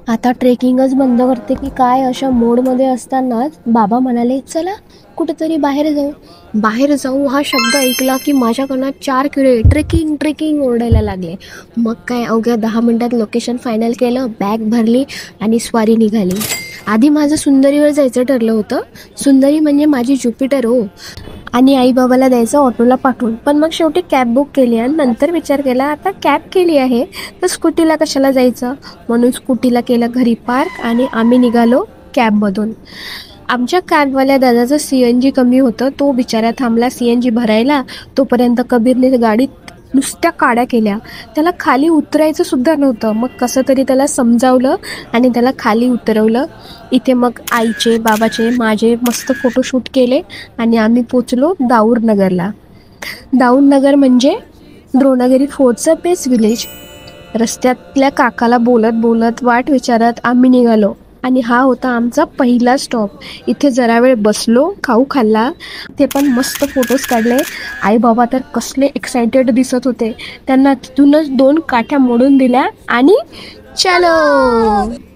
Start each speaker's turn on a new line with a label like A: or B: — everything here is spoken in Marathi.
A: आता ट्रेकिंगच बंद करते की काय अशा मोडमध्ये असतानाच बाबा म्हणाले, चला कुठेतरी बाहेर जाऊ. बाहेर जाऊ हा शब्द ऐकला की माझ्या कानात 4 किडे ट्रेकिंग ट्रेकिंग ओरडायला लागले. मग काय अवघ्या 10 मिनिटात लोकेशन फायनल केलं, बॅग भरली आणि स्वारी निघाली. आधी माझं सुंदरीवर जायचं ठरलं होतं. सुंदरी म्हणजे माझी ज्युपिटर हो. आणि आई बाबाला द्यायचं ऑटोला पाठवून. पण मग शेवटी कॅब बुक केली आणि नंतर विचार केला, आता कॅब केली आहे तर स्कूटीला कशाला जायचं. म्हणून स्कूटीला केलं घरी पार्क आणि आम्ही निघालो कॅबमधून. आमच्या कॅबवाल्या दादाचं CNG कमी होतं. तो बिचारा थांबला CNG भरायला. तोपर्यंत कबीरने गाडीत नुसत्या काड्या केल्या. त्याला खाली उतरायचं सुद्धा नव्हतं. मग कसं तरी त्याला समजावलं आणि त्याला खाली उतरवलं. इथे मग आईचे बाबाचे माझे मस्त फोटोशूट केले आणि आम्ही पोचलो दाऊदनगरला. दाऊदनगर म्हणजे द्रोणागिरी फोर्टचं बेस विलेज. रस्त्यातल्या काकाला बोलत बोलत वाट विचारत आम्ही निघालो आणि हा होता आमचा पहिला स्टॉप. इथे जरा वेळ बसलो, खाऊ खाल्ला, ते पण मस्त फोटोज काढले. आई बाबा तर कसले एक्सायटेड दिसत होते. त्यांना तिथूनच 2 काठ्या मोडून दिल्या आणि चलो.